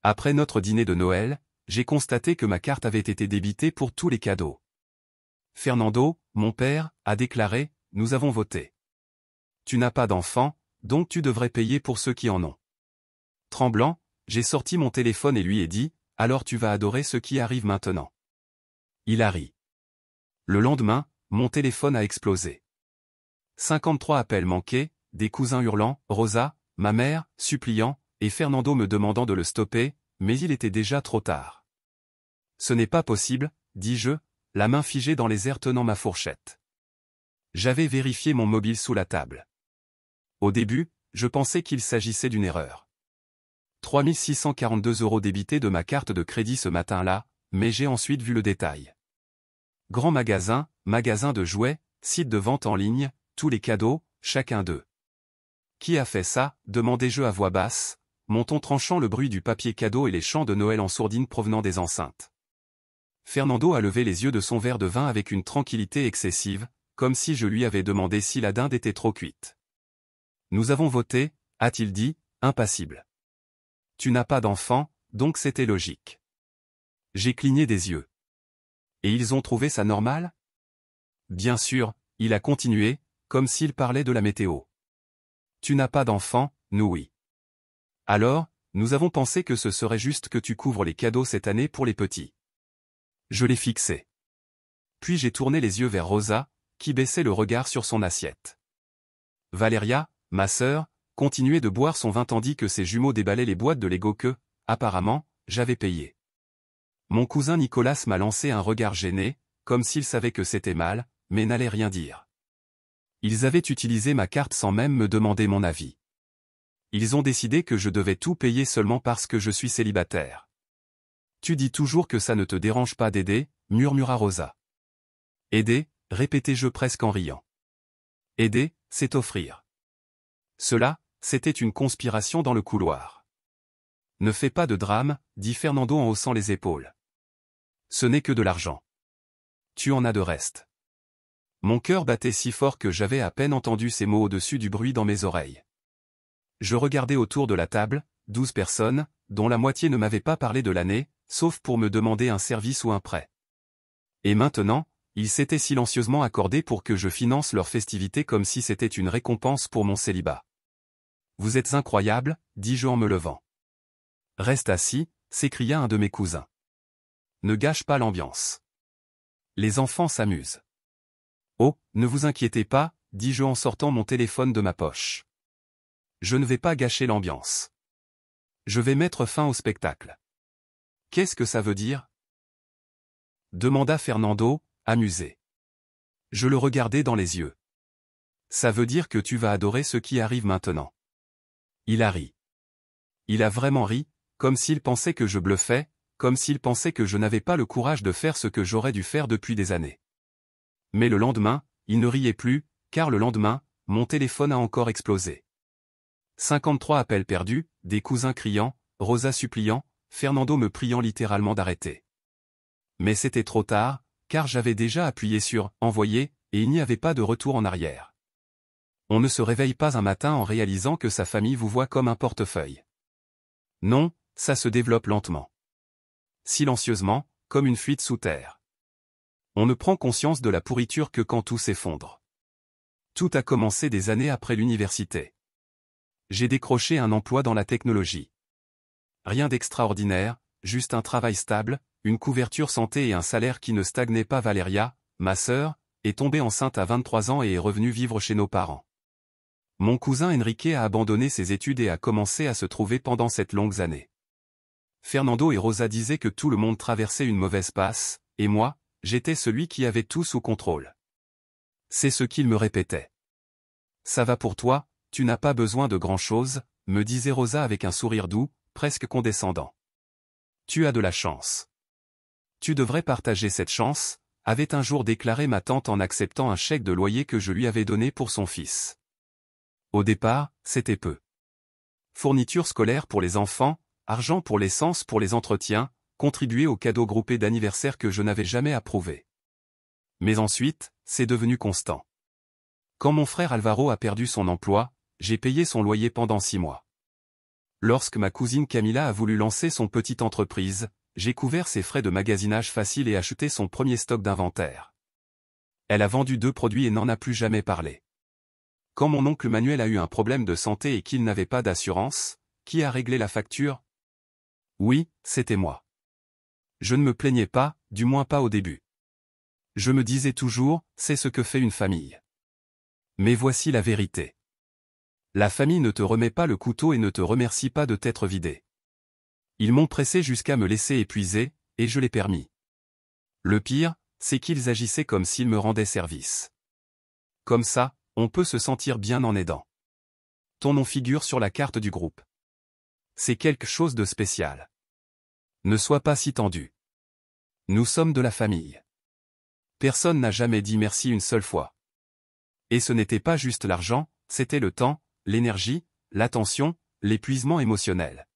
Après notre dîner de Noël, j'ai constaté que ma carte avait été débitée pour tous les cadeaux. Fernando, mon père, a déclaré, nous avons voté. Tu n'as pas d'enfant, donc tu devrais payer pour ceux qui en ont. Tremblant, j'ai sorti mon téléphone et lui ai dit, alors tu vas adorer ce qui arrive maintenant. Il a ri. Le lendemain, mon téléphone a explosé. 53 appels manqués, des cousins hurlant, Rosa, ma mère, suppliant, et Fernando me demandant de le stopper, mais il était déjà trop tard. Ce n'est pas possible, dis-je, la main figée dans les airs tenant ma fourchette. J'avais vérifié mon mobile sous la table. Au début, je pensais qu'il s'agissait d'une erreur. 3 642 € débités de ma carte de crédit ce matin-là, mais j'ai ensuite vu le détail. Grand magasin, magasin de jouets, site de vente en ligne, tous les cadeaux, chacun d'eux. Qui a fait ça, demandai-je à voix basse, mon ton tranchant le bruit du papier cadeau et les chants de Noël en sourdine provenant des enceintes. Fernando a levé les yeux de son verre de vin avec une tranquillité excessive, comme si je lui avais demandé si la dinde était trop cuite. Nous avons voté, a-t-il dit, impassible. Tu n'as pas d'enfant, donc c'était logique. J'ai cligné des yeux. Et ils ont trouvé ça normal? Bien sûr, il a continué, comme s'il parlait de la météo. Tu n'as pas d'enfant, nous oui. Alors, nous avons pensé que ce serait juste que tu couvres les cadeaux cette année pour les petits. Je l'ai fixé. Puis j'ai tourné les yeux vers Rosa, qui baissait le regard sur son assiette. Valeria, ma sœur, continuait de boire son vin tandis que ses jumeaux déballaient les boîtes de Lego que, apparemment, j'avais payées. Mon cousin Nicolas m'a lancé un regard gêné, comme s'il savait que c'était mal, mais n'allait rien dire. Ils avaient utilisé ma carte sans même me demander mon avis. Ils ont décidé que je devais tout payer seulement parce que je suis célibataire. Tu dis toujours que ça ne te dérange pas d'aider, murmura Rosa. Aider, répétai-je presque en riant. Aider, c'est offrir. Cela, c'était une conspiration dans le couloir. Ne fais pas de drame, dit Fernando en haussant les épaules. Ce n'est que de l'argent. Tu en as de reste. Mon cœur battait si fort que j'avais à peine entendu ces mots au-dessus du bruit dans mes oreilles. Je regardais autour de la table, 12 personnes, dont la moitié ne m'avaient pas parlé de l'année, sauf pour me demander un service ou un prêt. Et maintenant, ils s'étaient silencieusement accordés pour que je finance leur festivité comme si c'était une récompense pour mon célibat. Vous êtes incroyable, dis-je en me levant. Reste assis, s'écria un de mes cousins. Ne gâche pas l'ambiance. Les enfants s'amusent. Oh, ne vous inquiétez pas, dis-je en sortant mon téléphone de ma poche. Je ne vais pas gâcher l'ambiance. Je vais mettre fin au spectacle. Qu'est-ce que ça veut dire? Demanda Fernando, amusé. Je le regardai dans les yeux. Ça veut dire que tu vas adorer ce qui arrive maintenant. Il a ri. Il a vraiment ri, comme s'il pensait que je bluffais, comme s'il pensait que je n'avais pas le courage de faire ce que j'aurais dû faire depuis des années. Mais le lendemain, il ne riait plus, car le lendemain, mon téléphone a encore explosé. 53 appels perdus, des cousins criant, Rosa suppliant, Fernando me priant littéralement d'arrêter. Mais c'était trop tard, car j'avais déjà appuyé sur « Envoyer » et il n'y avait pas de retour en arrière. On ne se réveille pas un matin en réalisant que sa famille vous voit comme un portefeuille. Non, ça se développe lentement. Silencieusement, comme une fuite sous terre. On ne prend conscience de la pourriture que quand tout s'effondre. Tout a commencé des années après l'université. J'ai décroché un emploi dans la technologie. Rien d'extraordinaire, juste un travail stable, une couverture santé et un salaire qui ne stagnait pas. Valeria, ma sœur, est tombée enceinte à 23 ans et est revenue vivre chez nos parents. Mon cousin Enrique a abandonné ses études et a commencé à se trouver pendant cette longue année. Fernando et Rosa disaient que tout le monde traversait une mauvaise passe, et moi, j'étais celui qui avait tout sous contrôle. C'est ce qu'ils me répétaient. Ça va pour toi, tu n'as pas besoin de grand-chose, me disait Rosa avec un sourire doux, presque condescendant. Tu as de la chance. Tu devrais partager cette chance, avait un jour déclaré ma tante en acceptant un chèque de loyer que je lui avais donné pour son fils. Au départ, c'était peu. Fourniture scolaire pour les enfants, argent pour l'essence pour les entretiens, contribuer aux cadeaux groupés d'anniversaire que je n'avais jamais approuvés. Mais ensuite, c'est devenu constant. Quand mon frère Alvaro a perdu son emploi, j'ai payé son loyer pendant 6 mois. Lorsque ma cousine Camilla a voulu lancer son petite entreprise, j'ai couvert ses frais de magasinage facile et acheté son premier stock d'inventaire. Elle a vendu 2 produits et n'en a plus jamais parlé. Quand mon oncle Manuel a eu un problème de santé et qu'il n'avait pas d'assurance, qui a réglé la facture? Oui, c'était moi. Je ne me plaignais pas, du moins pas au début. Je me disais toujours, c'est ce que fait une famille. Mais voici la vérité. La famille ne te remet pas le couteau et ne te remercie pas de t'être vidé. Ils m'ont pressé jusqu'à me laisser épuiser, et je l'ai permis. Le pire, c'est qu'ils agissaient comme s'ils me rendaient service. Comme ça, on peut se sentir bien en aidant. Ton nom figure sur la carte du groupe. C'est quelque chose de spécial. Ne sois pas si tendu. Nous sommes de la famille. Personne n'a jamais dit merci une seule fois. Et ce n'était pas juste l'argent, c'était le temps, l'énergie, l'attention, l'épuisement émotionnel.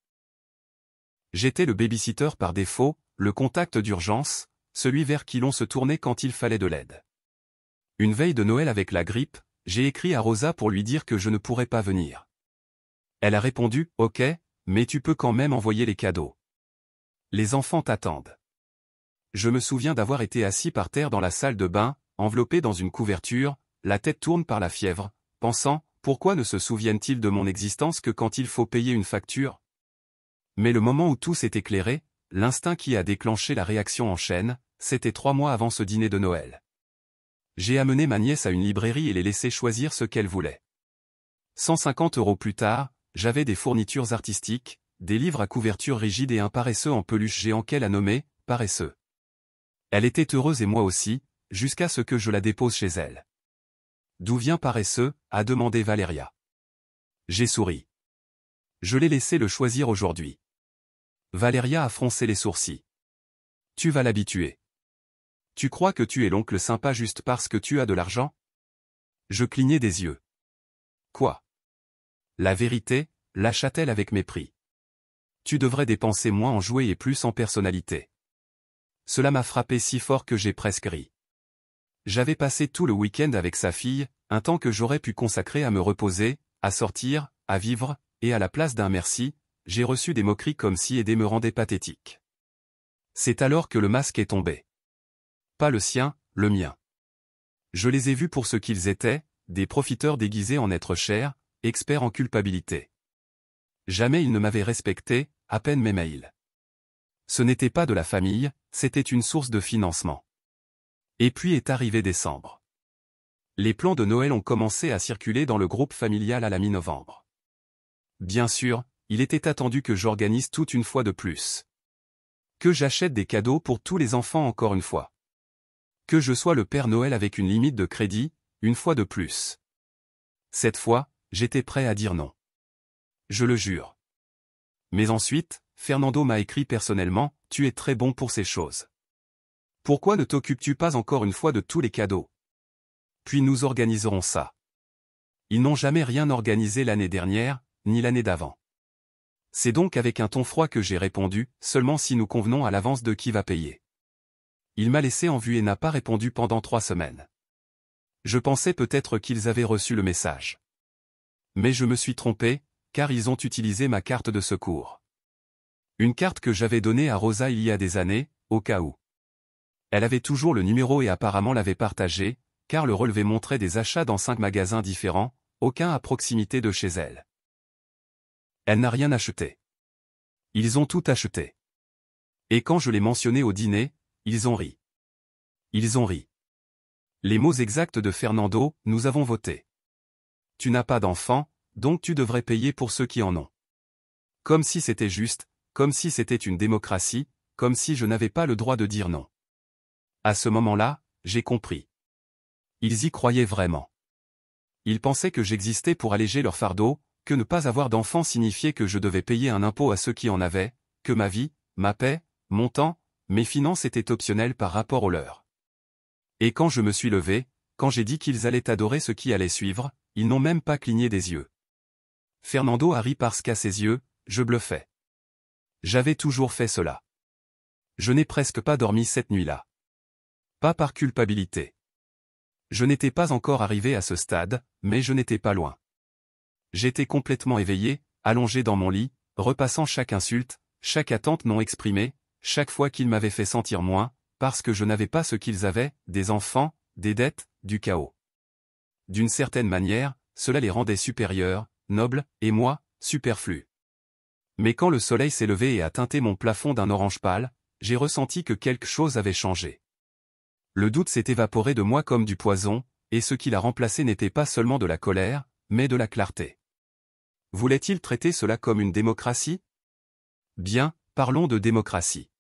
J'étais le babysitter par défaut, le contact d'urgence, celui vers qui l'on se tournait quand il fallait de l'aide. Une veille de Noël avec la grippe, j'ai écrit à Rosa pour lui dire que je ne pourrais pas venir. Elle a répondu « Ok, mais tu peux quand même envoyer les cadeaux. Les enfants t'attendent. » Je me souviens d'avoir été assis par terre dans la salle de bain, enveloppé dans une couverture, la tête tourne par la fièvre, pensant « Pourquoi ne se souviennent-ils de mon existence que quand il faut payer une facture ?» Mais le moment où tout s'est éclairé, l'instinct qui a déclenché la réaction en chaîne, c'était 3 mois avant ce dîner de Noël. J'ai amené ma nièce à une librairie et les laissé choisir ce qu'elle voulait. 150 € plus tard, j'avais des fournitures artistiques, des livres à couverture rigide et un paresseux en peluche géant qu'elle a nommé « Paresseux ». Elle était heureuse et moi aussi, jusqu'à ce que je la dépose chez elle. « D'où vient Paresseux ?» a demandé Valéria. J'ai souri. Je l'ai laissé le choisir aujourd'hui. Valéria a froncé les sourcils. Tu vas l'habituer. Tu crois que tu es l'oncle sympa juste parce que tu as de l'argent? Je clignai des yeux. Quoi? La vérité, lâcha-t-elle avec mépris. Tu devrais dépenser moins en jouets et plus en personnalité. Cela m'a frappé si fort que j'ai presque ri. J'avais passé tout le week-end avec sa fille, un temps que j'aurais pu consacrer à me reposer, à sortir, à vivre, et à la place d'un merci, j'ai reçu des moqueries comme si aider me rendait pathétique. C'est alors que le masque est tombé. Pas le sien, le mien. Je les ai vus pour ce qu'ils étaient, des profiteurs déguisés en êtres chers, experts en culpabilité. Jamais ils ne m'avaient respecté, à peine mes mails. Ce n'était pas de la famille, c'était une source de financement. Et puis est arrivé décembre. Les plans de Noël ont commencé à circuler dans le groupe familial à la mi-novembre. Bien sûr, il était attendu que j'organise tout une fois de plus. Que j'achète des cadeaux pour tous les enfants encore une fois. Que je sois le Père Noël avec une limite de crédit, une fois de plus. Cette fois, j'étais prêt à dire non. Je le jure. Mais ensuite, Fernando m'a écrit personnellement, « Tu es très bon pour ces choses. Pourquoi ne t'occupes-tu pas encore une fois de tous les cadeaux? Puis nous organiserons ça. » Ils n'ont jamais rien organisé l'année dernière, ni l'année d'avant. C'est donc avec un ton froid que j'ai répondu, seulement si nous convenons à l'avance de qui va payer. Il m'a laissé en vue et n'a pas répondu pendant 3 semaines. Je pensais peut-être qu'ils avaient reçu le message. Mais je me suis trompé, car ils ont utilisé ma carte de secours. Une carte que j'avais donnée à Rosa il y a des années, au cas où. Elle avait toujours le numéro et apparemment l'avait partagé, car le relevé montrait des achats dans 5 magasins différents, aucun à proximité de chez elle. Elle n'a rien acheté. Ils ont tout acheté. Et quand je l'ai mentionné au dîner, ils ont ri. Ils ont ri. Les mots exacts de Fernando, nous avons voté. Tu n'as pas d'enfant, donc tu devrais payer pour ceux qui en ont. Comme si c'était juste, comme si c'était une démocratie, comme si je n'avais pas le droit de dire non. À ce moment-là, j'ai compris. Ils y croyaient vraiment. Ils pensaient que j'existais pour alléger leur fardeau, que ne pas avoir d'enfant signifiait que je devais payer un impôt à ceux qui en avaient, que ma vie, ma paix, mon temps, mes finances étaient optionnelles par rapport aux leurs. Et quand je me suis levé, quand j'ai dit qu'ils allaient adorer ce qui allait suivre, ils n'ont même pas cligné des yeux. Fernando a ri parce qu'à ses yeux, je bluffais. J'avais toujours fait cela. Je n'ai presque pas dormi cette nuit-là. Pas par culpabilité. Je n'étais pas encore arrivé à ce stade, mais je n'étais pas loin. J'étais complètement éveillé, allongé dans mon lit, repassant chaque insulte, chaque attente non exprimée, chaque fois qu'ils m'avaient fait sentir moins, parce que je n'avais pas ce qu'ils avaient, des enfants, des dettes, du chaos. D'une certaine manière, cela les rendait supérieurs, nobles, et moi, superflu. Mais quand le soleil s'est levé et a teinté mon plafond d'un orange pâle, j'ai ressenti que quelque chose avait changé. Le doute s'est évaporé de moi comme du poison, et ce qui l'a remplacé n'était pas seulement de la colère, mais de la clarté. Voulait-il traiter cela comme une démocratie? Bien, parlons de démocratie.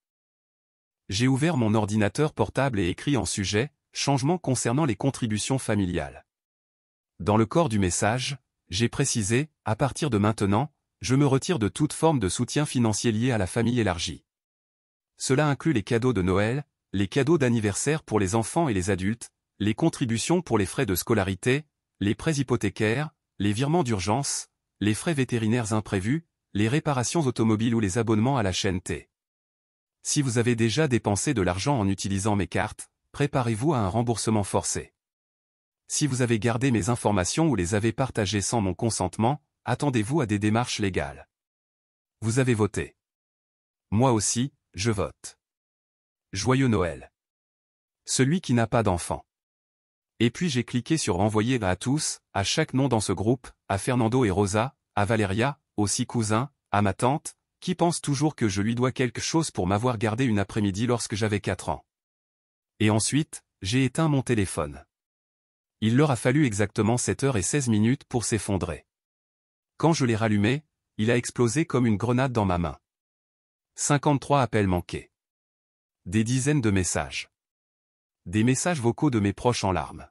J'ai ouvert mon ordinateur portable et écrit en sujet, changement concernant les contributions familiales. Dans le corps du message, j'ai précisé, à partir de maintenant, je me retire de toute forme de soutien financier lié à la famille élargie. Cela inclut les cadeaux de Noël, les cadeaux d'anniversaire pour les enfants et les adultes, les contributions pour les frais de scolarité, les prêts hypothécaires, les virements d'urgence, les frais vétérinaires imprévus, les réparations automobiles ou les abonnements à la chaîne T. Si vous avez déjà dépensé de l'argent en utilisant mes cartes, préparez-vous à un remboursement forcé. Si vous avez gardé mes informations ou les avez partagées sans mon consentement, attendez-vous à des démarches légales. Vous avez voté. Moi aussi, je vote. Joyeux Noël. Celui qui n'a pas d'enfant. Et puis j'ai cliqué sur Envoyer à tous, à chaque nom dans ce groupe, à Fernando et Rosa, à Valeria, aux 6 cousins, à ma tante, qui pense toujours que je lui dois quelque chose pour m'avoir gardé une après-midi lorsque j'avais 4 ans. Et ensuite, j'ai éteint mon téléphone. Il leur a fallu exactement 7h16 pour s'effondrer. Quand je l'ai rallumé, il a explosé comme une grenade dans ma main. 53 appels manqués. Des dizaines de messages. Des messages vocaux de mes proches en larmes.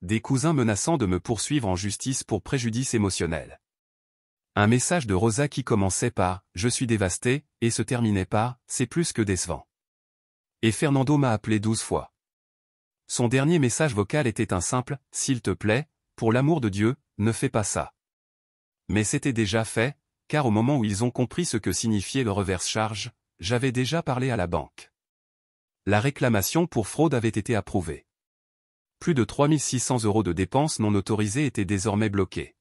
Des cousins menaçant de me poursuivre en justice pour préjudice émotionnel. Un message de Rosa qui commençait par « Je suis dévasté » et se terminait par « C'est plus que décevant ». Et Fernando m'a appelé 12 fois. Son dernier message vocal était un simple « S'il te plaît, pour l'amour de Dieu, ne fais pas ça ». Mais c'était déjà fait, car au moment où ils ont compris ce que signifiait le reverse charge, j'avais déjà parlé à la banque. La réclamation pour fraude avait été approuvée. Plus de 3600 € de dépenses non autorisées étaient désormais bloquées.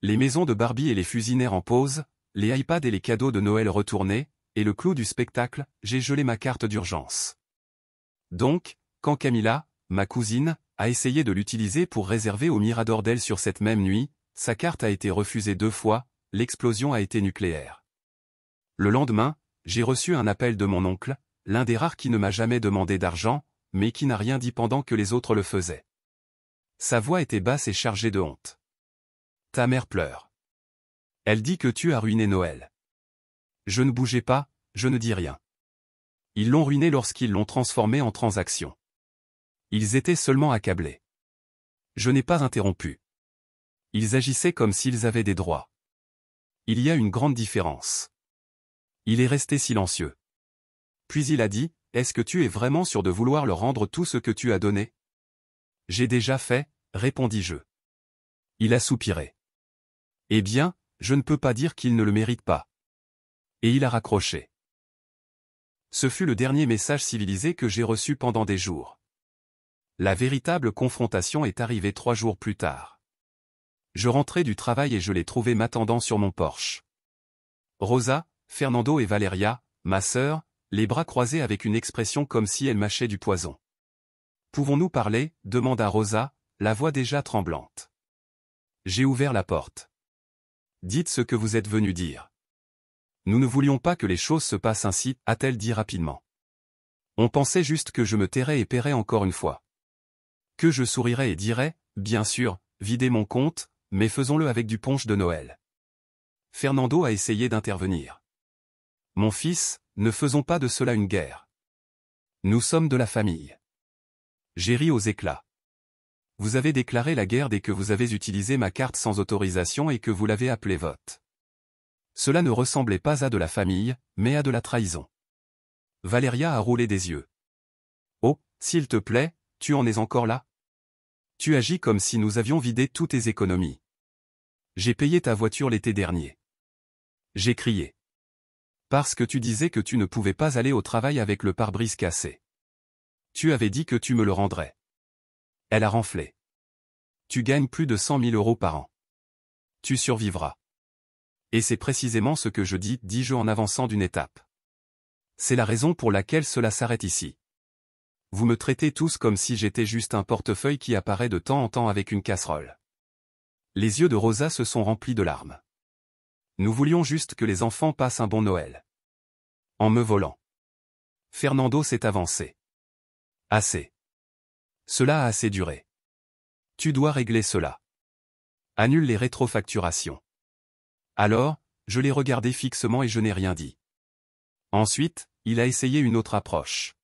Les maisons de Barbie et les fusinaires en pause, les iPads et les cadeaux de Noël retournés, et le clou du spectacle, j'ai gelé ma carte d'urgence. Donc, quand Camilla, ma cousine, a essayé de l'utiliser pour réserver au Mirador d'elle sur cette même nuit, sa carte a été refusée 2 fois, l'explosion a été nucléaire. Le lendemain, j'ai reçu un appel de mon oncle, l'un des rares qui ne m'a jamais demandé d'argent, mais qui n'a rien dit pendant que les autres le faisaient. Sa voix était basse et chargée de honte. Ta mère pleure. Elle dit que tu as ruiné Noël. Je ne bougeais pas, je ne dis rien. Ils l'ont ruiné lorsqu'ils l'ont transformé en transaction. Ils étaient seulement accablés. Je n'ai pas interrompu. Ils agissaient comme s'ils avaient des droits. Il y a une grande différence. Il est resté silencieux. Puis il a dit, « Est-ce que tu es vraiment sûr de vouloir leur rendre tout ce que tu as donné ?» J'ai déjà fait, répondis-je. Il a soupiré. Eh bien, je ne peux pas dire qu'il ne le mérite pas. Et il a raccroché. Ce fut le dernier message civilisé que j'ai reçu pendant des jours. La véritable confrontation est arrivée 3 jours plus tard. Je rentrais du travail et je l'ai trouvé m'attendant sur mon porche. Rosa, Fernando et Valeria, ma sœur, les bras croisés avec une expression comme si elle mâchait du poison. « Pouvons-nous parler ?» demanda Rosa, la voix déjà tremblante. J'ai ouvert la porte. « Dites ce que vous êtes venu dire. » Nous ne voulions pas que les choses se passent ainsi, a-t-elle dit rapidement. On pensait juste que je me tairais et paierais encore une fois. Que je sourirais et dirais, bien sûr, videz mon compte, mais faisons-le avec du punch de Noël. Fernando a essayé d'intervenir. Mon fils, ne faisons pas de cela une guerre. Nous sommes de la famille. J'ai ri aux éclats. Vous avez déclaré la guerre dès que vous avez utilisé ma carte sans autorisation et que vous l'avez appelée vote. Cela ne ressemblait pas à de la famille, mais à de la trahison. Valeria a roulé des yeux. Oh, s'il te plaît, tu en es encore là? Tu agis comme si nous avions vidé toutes tes économies. J'ai payé ta voiture l'été dernier. J'ai crié. Parce que tu disais que tu ne pouvais pas aller au travail avec le pare-brise cassé. Tu avais dit que tu me le rendrais. Elle a renflé. Tu gagnes plus de 100 000 € par an. Tu survivras. Et c'est précisément ce que je dis-je en avançant d'une étape. C'est la raison pour laquelle cela s'arrête ici. Vous me traitez tous comme si j'étais juste un portefeuille qui apparaît de temps en temps avec une casserole. Les yeux de Rosa se sont remplis de larmes. Nous voulions juste que les enfants passent un bon Noël. En me volant. Fernando s'est avancé. Assez. Cela a assez duré. Tu dois régler cela. Annule les rétrofacturations. Alors, je l'ai regardé fixement et je n'ai rien dit. Ensuite, il a essayé une autre approche.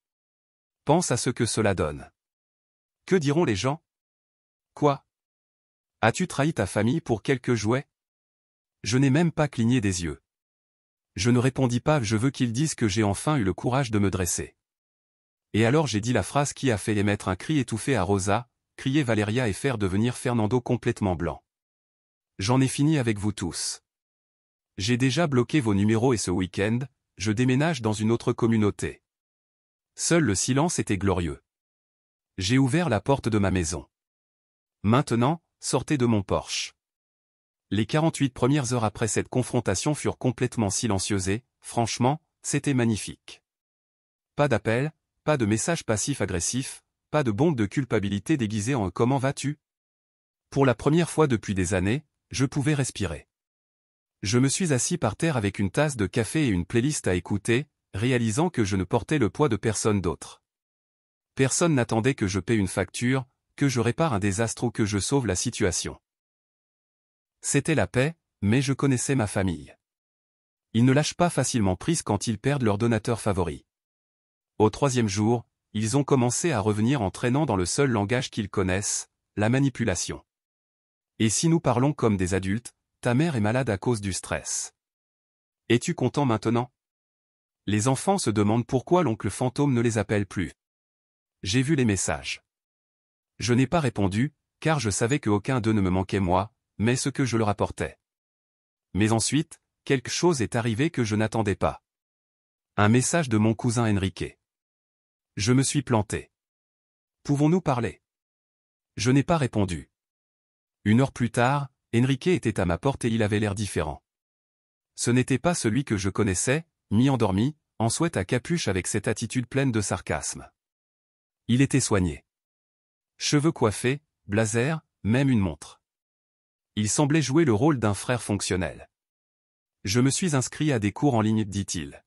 Pense à ce que cela donne. Que diront les gens? Quoi? As-tu trahi ta famille pour quelques jouets? Je n'ai même pas cligné des yeux. Je ne répondis pas, je veux qu'ils disent que j'ai enfin eu le courage de me dresser. Et alors j'ai dit la phrase qui a fait émettre un cri étouffé à Rosa, crier Valeria et faire devenir Fernando complètement blanc. J'en ai fini avec vous tous. J'ai déjà bloqué vos numéros et ce week-end, je déménage dans une autre communauté. Seul le silence était glorieux. J'ai ouvert la porte de ma maison. Maintenant, sortez de mon Porsche. Les 48 premières heures après cette confrontation furent complètement silencieuses et, franchement, c'était magnifique. Pas d'appel, pas de message passif-agressif, pas de bombe de culpabilité déguisée en « comment vas-tu ?» Pour la première fois depuis des années, je pouvais respirer. Je me suis assis par terre avec une tasse de café et une playlist à écouter, réalisant que je ne portais le poids de personne d'autre. Personne n'attendait que je paie une facture, que je répare un désastre ou que je sauve la situation. C'était la paix, mais je connaissais ma famille. Ils ne lâchent pas facilement prise quand ils perdent leur donateur favori. Au 3e jour, ils ont commencé à revenir en traînant dans le seul langage qu'ils connaissent, la manipulation. Et si nous parlons comme des adultes, ta mère est malade à cause du stress. Es-tu content maintenant? Les enfants se demandent pourquoi l'oncle fantôme ne les appelle plus. J'ai vu les messages. Je n'ai pas répondu, car je savais qu'aucun d'eux ne me manquait moi, mais ce que je leur apportais. Mais ensuite, quelque chose est arrivé que je n'attendais pas. Un message de mon cousin Enrique. Je me suis planté. Pouvons-nous parler? Je n'ai pas répondu. 1 heure plus tard, Enrique était à ma porte et il avait l'air différent. Ce n'était pas celui que je connaissais, mi-endormi, en sweat à capuche avec cette attitude pleine de sarcasme. Il était soigné. Cheveux coiffés, blazer, même une montre. Il semblait jouer le rôle d'un frère fonctionnel. Je me suis inscrit à des cours en ligne, dit-il.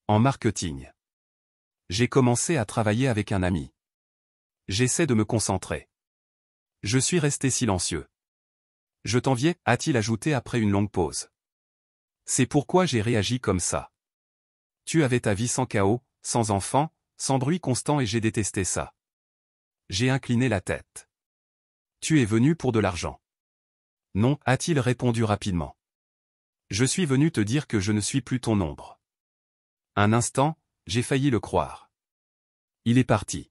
En marketing. J'ai commencé à travailler avec un ami. J'essaie de me concentrer. Je suis resté silencieux. Je t'enviais, a-t-il ajouté après une longue pause. C'est pourquoi j'ai réagi comme ça. Tu avais ta vie sans chaos, sans enfants, sans bruit constant et j'ai détesté ça. J'ai incliné la tête. Tu es venu pour de l'argent. Non, a-t-il répondu rapidement. Je suis venu te dire que je ne suis plus ton ombre. Un instant, j'ai failli le croire. Il est parti.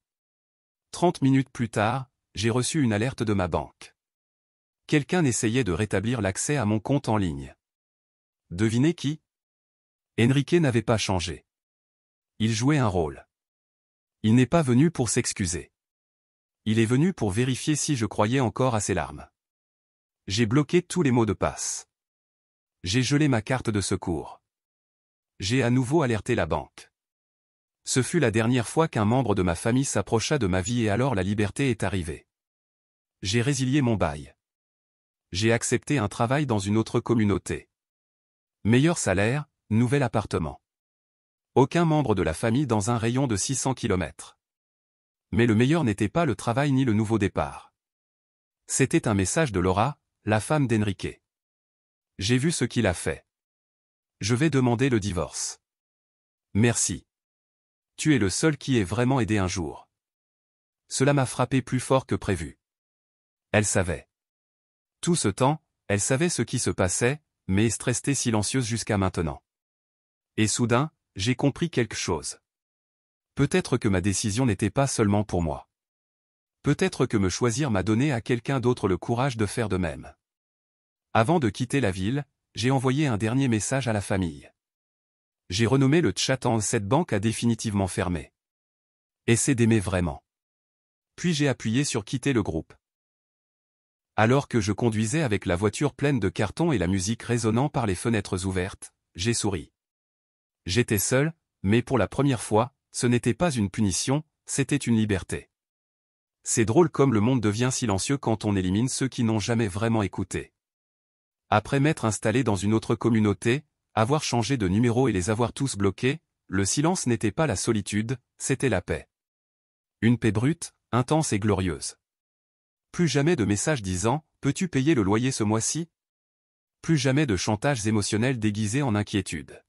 30 minutes plus tard, j'ai reçu une alerte de ma banque. Quelqu'un essayait de rétablir l'accès à mon compte en ligne. Devinez qui? Enrique n'avait pas changé. Il jouait un rôle. Il n'est pas venu pour s'excuser. Il est venu pour vérifier si je croyais encore à ses larmes. J'ai bloqué tous les mots de passe. J'ai gelé ma carte de secours. J'ai à nouveau alerté la banque. Ce fut la dernière fois qu'un membre de ma famille s'approcha de ma vie et alors la liberté est arrivée. J'ai résilié mon bail. J'ai accepté un travail dans une autre communauté. Meilleur salaire, nouvel appartement. Aucun membre de la famille dans un rayon de 600 km. Mais le meilleur n'était pas le travail ni le nouveau départ. C'était un message de Laura, la femme d'Enrique. J'ai vu ce qu'il a fait. Je vais demander le divorce. Merci. Tu es le seul qui ait vraiment aidé un jour. Cela m'a frappé plus fort que prévu. Elle savait. Tout ce temps, elle savait ce qui se passait, mais est restée silencieuse jusqu'à maintenant. Et soudain, j'ai compris quelque chose. Peut-être que ma décision n'était pas seulement pour moi. Peut-être que me choisir m'a donné à quelqu'un d'autre le courage de faire de même. Avant de quitter la ville, j'ai envoyé un dernier message à la famille. J'ai renommé le chat en « Cette banque a définitivement fermé. Essaie d'aimer vraiment. » Puis j'ai appuyé sur quitter le groupe. Alors que je conduisais avec la voiture pleine de cartons et la musique résonnant par les fenêtres ouvertes, j'ai souri. J'étais seul, mais pour la première fois, ce n'était pas une punition, c'était une liberté. C'est drôle comme le monde devient silencieux quand on élimine ceux qui n'ont jamais vraiment écouté. Après m'être installé dans une autre communauté, avoir changé de numéro et les avoir tous bloqués, le silence n'était pas la solitude, c'était la paix. Une paix brute, intense et glorieuse. Plus jamais de messages disant « Peux-tu payer le loyer ce mois-ci » Plus jamais de chantages émotionnels déguisés en inquiétude.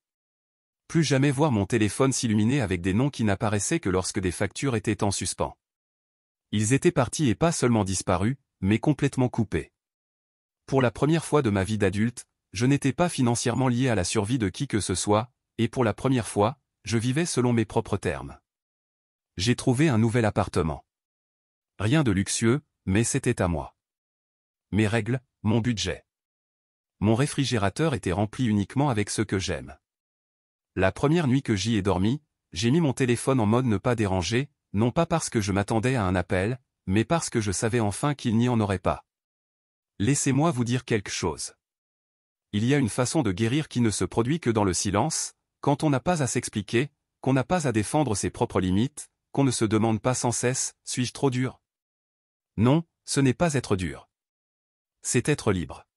Plus jamais voir mon téléphone s'illuminer avec des noms qui n'apparaissaient que lorsque des factures étaient en suspens. Ils étaient partis et pas seulement disparus, mais complètement coupés. Pour la première fois de ma vie d'adulte, je n'étais pas financièrement lié à la survie de qui que ce soit, et pour la première fois, je vivais selon mes propres termes. J'ai trouvé un nouvel appartement. Rien de luxueux, mais c'était à moi. Mes règles, mon budget. Mon réfrigérateur était rempli uniquement avec ce que j'aime. La première nuit que j'y ai dormi, j'ai mis mon téléphone en mode ne pas déranger, non pas parce que je m'attendais à un appel, mais parce que je savais enfin qu'il n'y en aurait pas. Laissez-moi vous dire quelque chose. Il y a une façon de guérir qui ne se produit que dans le silence, quand on n'a pas à s'expliquer, qu'on n'a pas à défendre ses propres limites, qu'on ne se demande pas sans cesse « suis-je trop dur ?» Non, ce n'est pas être dur. C'est être libre.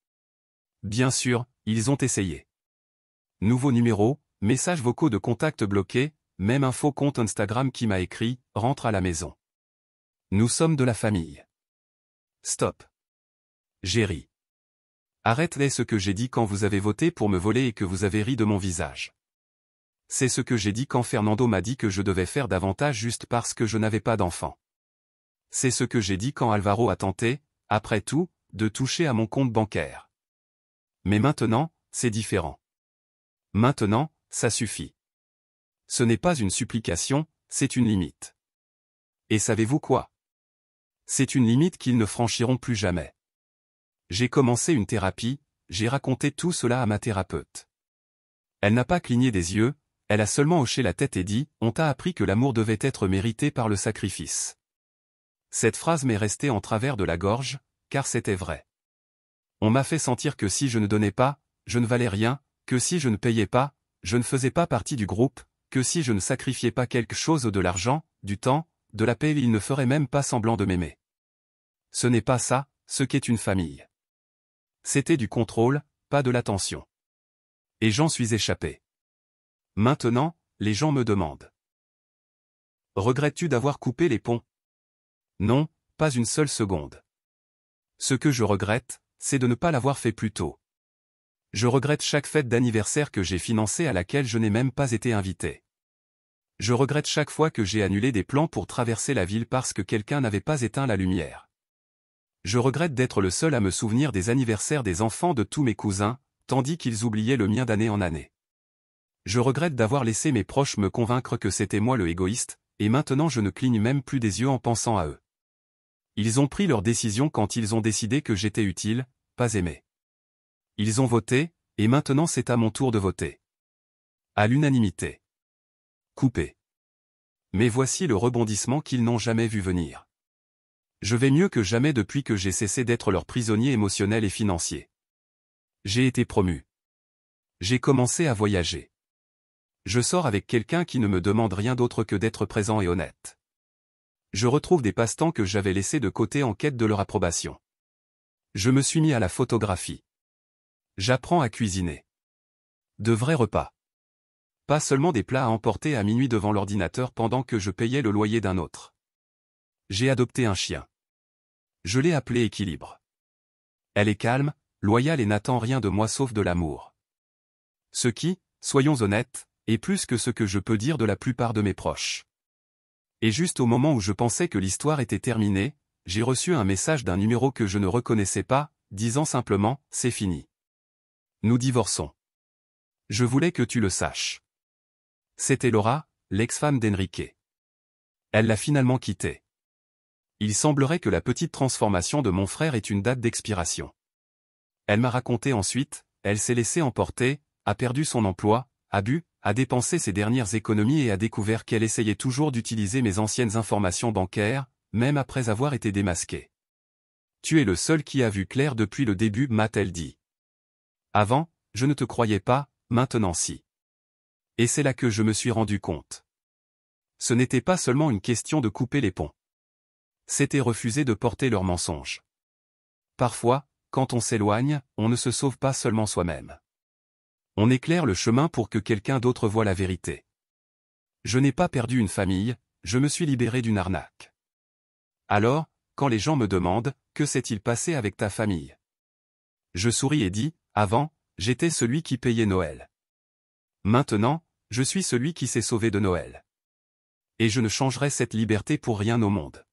Bien sûr, ils ont essayé. Nouveau numéro, messages vocaux de contact bloqués, même un faux compte Instagram qui m'a écrit « Rentre à la maison. Nous sommes de la famille. » Stop. J'ai ri. Arrêtez ce que j'ai dit quand vous avez voté pour me voler et que vous avez ri de mon visage. C'est ce que j'ai dit quand Fernando m'a dit que je devais faire davantage juste parce que je n'avais pas d'enfant. C'est ce que j'ai dit quand Alvaro a tenté, après tout, de toucher à mon compte bancaire. Mais maintenant, c'est différent. Maintenant, ça suffit. Ce n'est pas une supplication, c'est une limite. Et savez-vous quoi? C'est une limite qu'ils ne franchiront plus jamais. J'ai commencé une thérapie, j'ai raconté tout cela à ma thérapeute. Elle n'a pas cligné des yeux, elle a seulement hoché la tête et dit « On t'a appris que l'amour devait être mérité par le sacrifice. » Cette phrase m'est restée en travers de la gorge, car c'était vrai. On m'a fait sentir que si je ne donnais pas, je ne valais rien, que si je ne payais pas, je ne faisais pas partie du groupe, que si je ne sacrifiais pas quelque chose de l'argent, du temps, de la paix, il ne ferait même pas semblant de m'aimer. Ce n'est pas ça, ce qu'est une famille. C'était du contrôle, pas de l'attention. Et j'en suis échappé. Maintenant, les gens me demandent. Regrettes-tu d'avoir coupé les ponts? Non, pas une seule seconde. Ce que je regrette, c'est de ne pas l'avoir fait plus tôt. Je regrette chaque fête d'anniversaire que j'ai financée à laquelle je n'ai même pas été invité. Je regrette chaque fois que j'ai annulé des plans pour traverser la ville parce que quelqu'un n'avait pas éteint la lumière. Je regrette d'être le seul à me souvenir des anniversaires des enfants de tous mes cousins, tandis qu'ils oubliaient le mien d'année en année. Je regrette d'avoir laissé mes proches me convaincre que c'était moi le égoïste, et maintenant je ne cligne même plus des yeux en pensant à eux. Ils ont pris leur décision quand ils ont décidé que j'étais utile, pas aimé. Ils ont voté, et maintenant c'est à mon tour de voter. À l'unanimité. Coupé. Mais voici le rebondissement qu'ils n'ont jamais vu venir. Je vais mieux que jamais depuis que j'ai cessé d'être leur prisonnier émotionnel et financier. J'ai été promu. J'ai commencé à voyager. Je sors avec quelqu'un qui ne me demande rien d'autre que d'être présent et honnête. Je retrouve des passe-temps que j'avais laissés de côté en quête de leur approbation. Je me suis mis à la photographie. J'apprends à cuisiner. De vrais repas. Pas seulement des plats à emporter à minuit devant l'ordinateur pendant que je payais le loyer d'un autre. J'ai adopté un chien. Je l'ai appelé Équilibre. Elle est calme, loyale et n'attend rien de moi sauf de l'amour. Ce qui, soyons honnêtes, est plus que ce que je peux dire de la plupart de mes proches. Et juste au moment où je pensais que l'histoire était terminée, j'ai reçu un message d'un numéro que je ne reconnaissais pas, disant simplement « C'est fini. Nous divorçons. Je voulais que tu le saches. » C'était Laura, l'ex-femme d'Enrique. Elle l'a finalement quitté. Il semblerait que la petite transformation de mon frère ait une date d'expiration. Elle m'a raconté ensuite, elle s'est laissée emporter, a perdu son emploi, a bu, a dépensé ses dernières économies et a découvert qu'elle essayait toujours d'utiliser mes anciennes informations bancaires, même après avoir été démasquée. Tu es le seul qui a vu clair depuis le début, m'a-t-elle dit. Avant, je ne te croyais pas, maintenant si. Et c'est là que je me suis rendu compte. Ce n'était pas seulement une question de couper les ponts. C'était refuser de porter leurs mensonges. Parfois, quand on s'éloigne, on ne se sauve pas seulement soi-même. On éclaire le chemin pour que quelqu'un d'autre voie la vérité. Je n'ai pas perdu une famille, je me suis libéré d'une arnaque. Alors, quand les gens me demandent, que s'est-il passé avec ta famille? Je souris et dis, avant, j'étais celui qui payait Noël. Maintenant, je suis celui qui s'est sauvé de Noël. Et je ne changerai cette liberté pour rien au monde.